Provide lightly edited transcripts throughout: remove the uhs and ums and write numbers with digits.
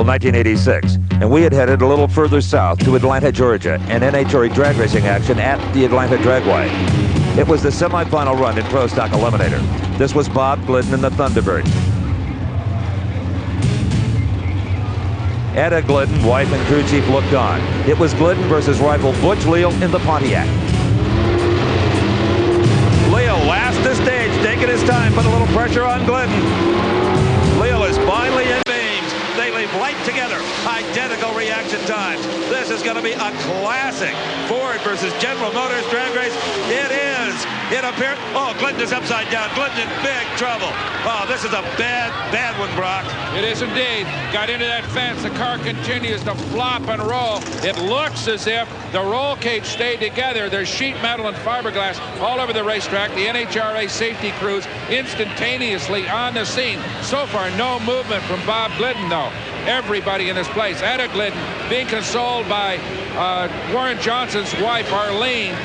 1986, and we had headed a little further south to Atlanta, Georgia, and NHRA drag racing action at the Atlanta Dragway. It was the semifinal run in Pro Stock Eliminator. This was Bob Glidden and the Thunderbird. Etta Glidden, wife and crew chief, looked on. It was Glidden versus rival Butch Leal in the Pontiac. Leal last the stage, taking his time, put a little pressure on Glidden. Leal is finally in beams. They leave right together. Identical reaction times. This is going to be a classic Ford versus General Motors drag race. It is. It appears. Oh, Glidden is upside down. Glidden in big trouble. Oh, this is a bad one, Brock. It is indeed. Got into that fence. The car continues to flop and roll. It looks as if the roll cage stayed together. There's sheet metal and fiberglass all over the racetrack. The NHRA safety crews instantaneously on the scene. So far, no movement from Bob Glidden, though. Everybody in this place. Etta Glidden being consoled by Warren Johnson's wife, Arlene,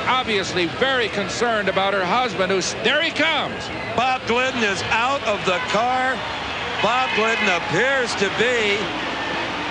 obviously very concerned about her husband, who's there he comes. Bob Glidden is out of the car. Bob Glidden appears to be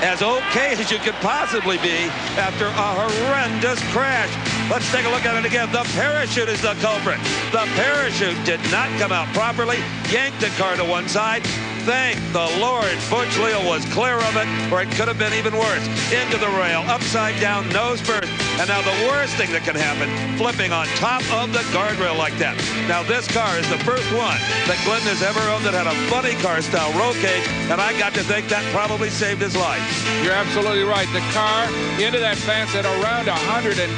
as okay as you could possibly be after a horrendous crash. Let's take a look at it again. The parachute is the culprit. The parachute did not come out properly, yanked the car to one side. Thank the Lord Butch Leal was clear of it, or it could have been even worse. Into the rail, upside down, nose first. And now the worst thing that can happen, flipping on top of the guardrail like that. Now this car is the first one that Glidden has ever owned that had a funny car style roll cage, and I got to think that probably saved his life. You're absolutely right. The car into that fence at around 185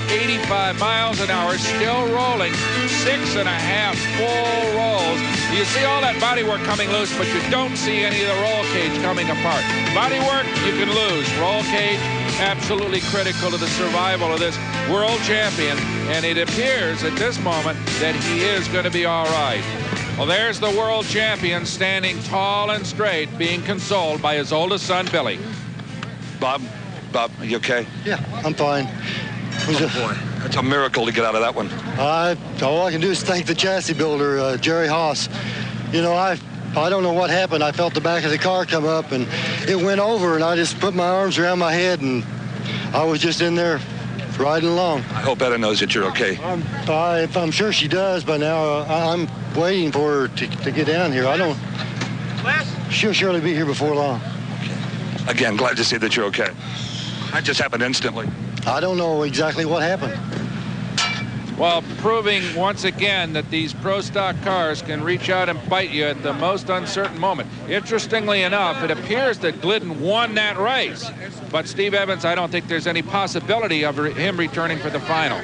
miles an hour, still rolling 6.5 full rolls. You see all that bodywork coming loose, but you don't see any of the roll cage coming apart. Bodywork, you can lose. Roll cage, absolutely critical to the survival of this world champion, and it appears at this moment that he is going to be all right. Well, there's the world champion standing tall and straight, being consoled by his oldest son, Billy. Bob, are you okay? Yeah, I'm fine. Oh, boy. That's a miracle to get out of that one. All I can do is thank the chassis builder, Jerry Haas. You know, I don't know what happened. I felt the back of the car come up, and it went over, and I just put my arms around my head, and I was just in there riding along. I hope Etta knows that you're okay. I'm sure she does by now. I'm waiting for her to get down here. She'll surely be here before long. Okay. Again, glad to see that you're okay. That just happened instantly. I don't know exactly what happened. Well, proving once again that these pro stock cars can reach out and bite you at the most uncertain moment. Interestingly enough, it appears that Glidden won that race. But Steve Evans, I don't think there's any possibility of him returning for the final.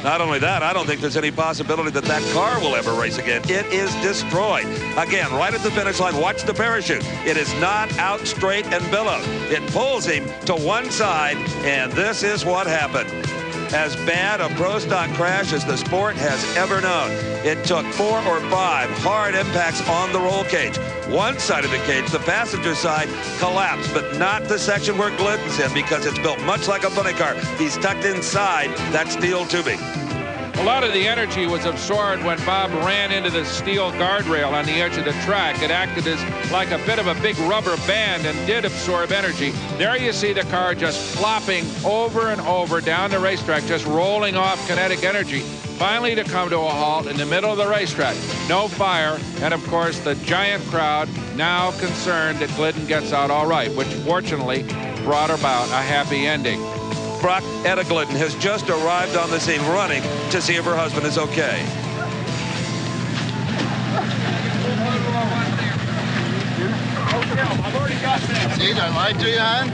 Not only that, I don't think there's any possibility that that car will ever race again. It is destroyed. Again, right at the finish line, watch the parachute. It is not out straight and billowed. It pulls him to one side, and this is what happened. As bad a pro stock crash as the sport has ever known. It took 4 or 5 hard impacts on the roll cage. One side of the cage, the passenger side, collapsed, but not the section where Glidden's in, because it's built much like a funny car. He's tucked inside that steel tubing. A lot of the energy was absorbed when Bob ran into the steel guardrail on the edge of the track. It acted as like a bit of a big rubber band and did absorb energy. There you see the car just flopping over and over down the racetrack, just rolling off kinetic energy, finally to come to a halt in the middle of the racetrack. No fire, and of course the giant crowd now concerned that Glidden gets out all right, which fortunately brought about a happy ending. Brock, Etta Glidden has just arrived on the scene running to see if her husband is okay. See, I lied to you, hon?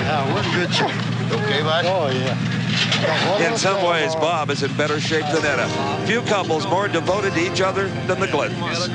Yeah, what a good shape. Okay, bud? Oh, yeah. In some ways, Bob is in better shape than Etta. Few couples more devoted to each other than the Gliddens.